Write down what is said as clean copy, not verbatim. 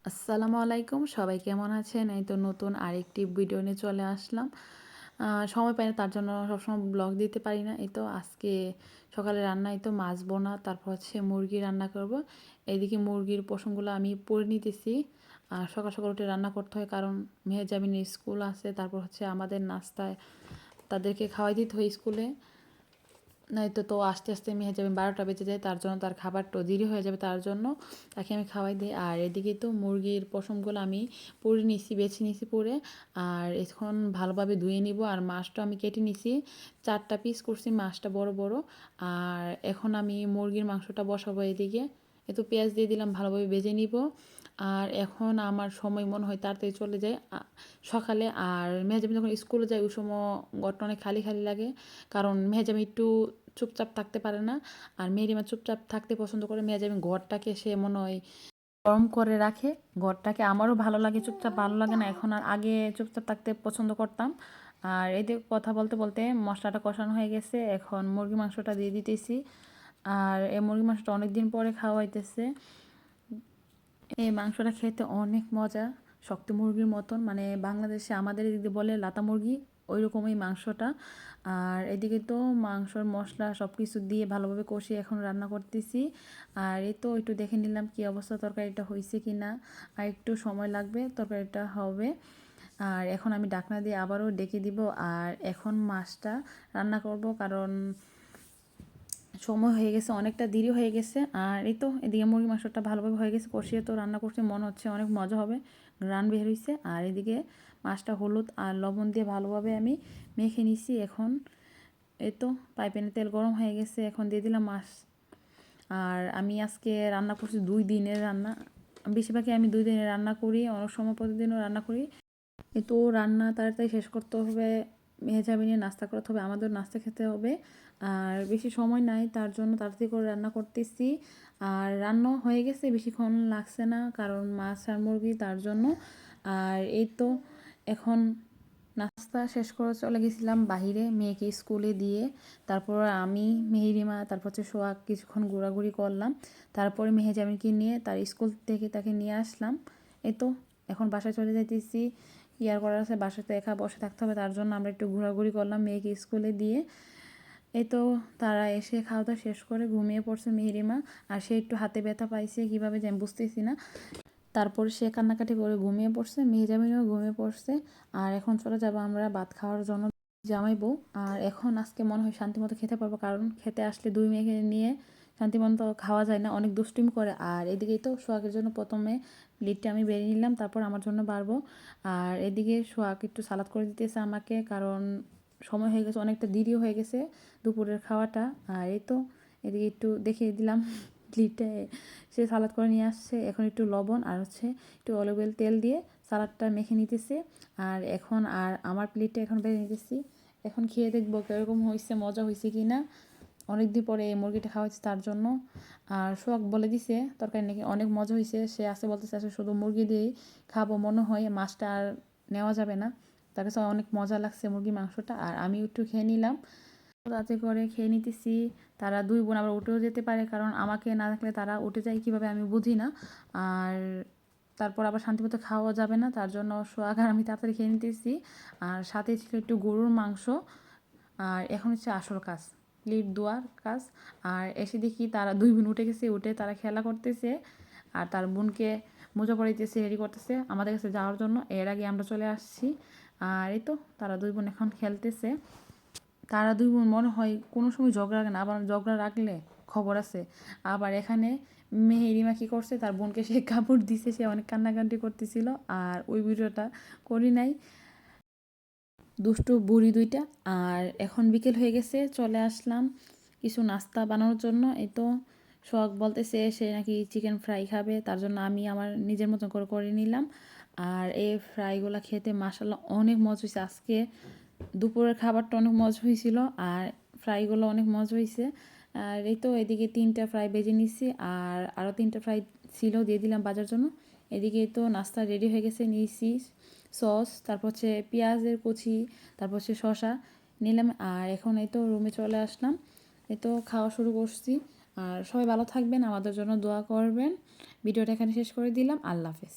আসসালামু আলাইকুম, সবাই কেমন আছেন? এই তো নতুন আরেকটি ভিডিও নিয়ে চলে আসলাম। সময় পাই না, তার জন্য সবসময় ব্লগ দিতে পারি না। এই তো আজকে সকালে রান্না, এই তো মাছ বোনা, তারপর হচ্ছে মুরগি রান্না করব। এইদিকে মুরগির পশমগুলো আমি পরে নিতেছি। আর সকাল সকাল উঠে রান্না করতে হয়, কারণ মেহেজাবিনের স্কুল আছে, তারপর হচ্ছে আমাদের নাস্তায় তাদেরকে খাওয়াই দিতে হয় স্কুলে। নয়তো তো আস্তে আস্তে মেহেজাবিন 12টা বেজে যায়, তার জন্য তার খাবারটা দেরি হয়ে যাবে, তার জন্য তাকে আমি খাওয়াই দিই। আর এদিকে তো মুরগির পশমগুলো আমি পুড়ে নিছি, বেছে নিছি পুড়ে। আর এখন ভালোভাবে ধুয়ে নিব। আর মাছটা আমি কেটে নিছি, 4টা পিস করছি, মাছটা বড় বড়। আর এখন আমি মুরগির মাংসটা বসাবো এদিকে। একটু পেঁয়াজ দিয়ে দিলাম, ভালোভাবে ভেজে নিব। আর এখন আমার সময় মনে হয় তাড়াতাড়ি চলে যায় সকালে। আর মেহেজাবিন যখন স্কুলে যায় ওই সময় ঘরটা অনেক খালি খালি লাগে, কারণ মেহেজাবিন একটু চুপচাপ থাকতে পারে না। আর মেহেরিমা চুপচাপ থাকতে পছন্দ করে। মেহেজাবিন ঘরটাকে সে মনে হয় গরম করে রাখে ঘরটাকে। আমারও ভালো লাগে, চুপচাপ ভালো লাগে না এখন আর, আগে চুপচাপ থাকতে পছন্দ করতাম। আর এদিকে কথা বলতে বলতে মশলাটা কষানো হয়ে গেছে, এখন মুরগি মাংসটা দিয়ে দিতেছি। আর এই মুরগি মাংসটা অনেক দিন পরে খাওয়া হইতেছে। এই মাংসটা খেতে অনেক মজা, শক্ত মুরগির মতন, মানে বাংলাদেশে আমাদের এদিকে বলে লাতা মুরগি, ওই রকমই মাংসটা। আর এদিকে তো মাংসর মশলা সব কিছু দিয়ে ভালোভাবে কষিয়ে এখন রান্না করতেছি। আর এই তো একটু দেখে নিলাম কি অবস্থা, তরকারিটা হয়েছে কি না। আর একটু সময় লাগবে, তরকারিটা হবে। আর এখন আমি ঢাকনা দিয়ে আবারও ডেকে দিব। আর এখন মাছটা রান্না করব, কারণ সময় হয়ে গেছে, অনেকটা দেরি হয়ে গেছে। আর এই তো এদিকে মুরগি মাংসটা ভালোভাবে হয়ে গেছে, কষিয়ে তো রান্না করতে মনে হচ্ছে অনেক মজা হবে, গ্রান বের হয়েছে। আর এদিকে মাছটা হলুদ আর লবণ দিয়ে ভালোভাবে আমি মেখে নিছি। এখন এই তো পাইপ্যানে তেল গরম হয়ে গেছে, এখন দিয়ে দিলাম মাছ। আর আমি আজকে রান্না করছি 2 দিনের রান্না। বেশিরভাগই আমি 2 দিনের রান্না করি, অনেক সময় প্রতিদিনও রান্না করি। তো রান্না তাড়াতাড়ি শেষ করতে হবে, মেহজাবিনে নাস্তা করতে হবে, আমাদের নাস্তা খেতে হবে। আর বেশি সময় নাই, তার জন্য তাড়াতাড়ি করে রান্না করতেছি। আর রান্না হয়ে গেছে, বেশিক্ষণ লাগছে না, কারণ মাছ আর মুরগি, তার জন্য। আর এই তো এখন নাস্তা শেষ করে চলে গেছিলাম বাহিরে মেয়েকে স্কুলে দিয়ে। তারপর আমি, মেহেরিমা, তারপর হচ্ছে সোহাগ কিছুক্ষণ ঘোরাঘুরি করলাম। তারপরে মেহেজাবিনকে নিয়ে তার স্কুল থেকে তাকে নিয়ে আসলাম। এই তো এখন বাসায় চলে যাইতেছি। ইয়ার করার আছে, বাসাতে একা বসে থাকতে হবে, তার জন্য আমরা একটু ঘোরাঘুরি করলাম মেয়েকে স্কুলে দিয়ে। এই তো তারা এসে খাওয়া দাওয়া শেষ করে ঘুমিয়ে পড়ছে মেহেরিমা। আর সে একটু হাতে ব্যথা পাইছে, কীভাবে যে আমি বুঝতেছি না। তারপর সে কান্নাকাটি করে ঘুমিয়ে পড়ছে, মেহজাবিনও ঘুমিয়ে পড়ছে। আর এখন চলে যাবো আমরা ভাত খাওয়ার জন্য, জামাই বউ। আর এখন আজকে মনে হয় শান্তিমতো খেতে পারবো, কারণ খেতে আসলে 2 মেয়েকে নিয়ে শান্তিমতো খাওয়া যায় না, অনেক দুষ্টুমি করে। আর এদিকেই তো সোহাগের জন্য প্রথমে লিডটা আমি বেড়ে নিলাম, তারপর আমার জন্য বাড়বো। আর এদিকে সোহাগ একটু সালাদ করে দিতেছে আমাকে, কারণ সময় হয়ে গেছে, অনেকটা দেরিও হয়ে গেছে দুপুরের খাওয়াটা। আর এই তো এদিকে একটু দেখিয়ে দিলাম লিডটা সে সালাদ করে নিয়ে আসছে। এখন একটু লবণ আর হচ্ছে একটু অলিভ অয়েল তেল দিয়ে সালাদটা মেখে নিতেছে। আর এখন আর আমার প্লেটটা এখন বেড়ে নিতেছি। এখন খেয়ে দেখবো কীরকম হয়েছে, মজা হয়েছে কি না। অনেকদিন পরে এই মুরগিটা খাওয়া হয়েছে, তার জন্য। আর সোহাগ বলে দিছে তরকারি নাকি অনেক মজা হয়েছে, সে আসে বলতেছে আসে শুধু মুরগি দিয়েই খাবো, মনে হয় মাছটা আর নেওয়া যাবে না। তার কাছে অনেক মজা লাগছে মুরগির মাংসটা। আর আমি একটু খেয়ে নিলাম, তাতে করে খেয়ে নিতেছি। তারা 2 বোন আবার উঠেও যেতে পারে, কারণ আমাকে না থাকলে তারা উঠে যায় কীভাবে আমি বুঝি না। আর তারপর আবার শান্তিমতো খাওয়া যাবে না, তার জন্য সোহাগ আর আমি তাড়াতাড়ি খেয়ে নিতেছি। আর সাথে ছিল একটু গরুর মাংস। আর এখন হচ্ছে আসল কাজ, প্লেট ধোয়ার কাজ। আর এসে দেখি তারা 2 বোন উঠে গেছে, উঠে তারা খেলা করতেছে। আর তার বোনকে মোজা পরাইতেছে, রেডি করতেছে আমাদের কাছে যাওয়ার জন্য। এর আগে আমরা চলে আসছি। আর এই তো তারা 2 বোন এখন খেলতেছে। তারা 2 বোন মনে হয় কোনো সময় ঝগড়া রাখে না, আবার ঝগড়া রাখলে খবর আছে। আবার এখানে মেহেরিমা কী করছে, তার বোনকে সে কাপড় দিছে, সে অনেক কান্নাকাটি করতেছিল। আর ওই ভিডিওটা করি নাই, দুষ্টু বুড়ি 2টা। আর এখন বিকেল হয়ে গেছে, চলে আসলাম কিছু নাস্তা বানানোর জন্য। এই তো শখ বলতেছে সে নাকি চিকেন ফ্রাই খাবে, তার জন্য আমি আমার নিজের মতো করে করে নিলাম। আর এই ফ্রাইগুলো খেতে মাশাআল্লাহ অনেক মজা হয়েছে। আজকে দুপুরের খাবারটা অনেক মজা হয়েছিল, আর ফ্রাইগুলো অনেক মজা হয়েছে। আর এই তো এদিকে 3টা ফ্রাই ভেজে নিচ্ছি, আর আরও 3টা ফ্রাই ছিল, দিয়ে দিলাম বাজার জন্য। এদিকে তো নাস্তা রেডি হয়ে গেছে, নিয়েছি সস, তারপর হচ্ছে পেঁয়াজের কুচি, তারপর হচ্ছে শসা নিলাম। আর এখন এই তো রুমে চলে আসলাম, এই তো খাওয়া শুরু করছি। আর সবাই ভালো থাকবেন, আমাদের জন্য দোয়া করবেন। ভিডিওটা এখানে শেষ করে দিলাম, আল্লাহ হাফেজ।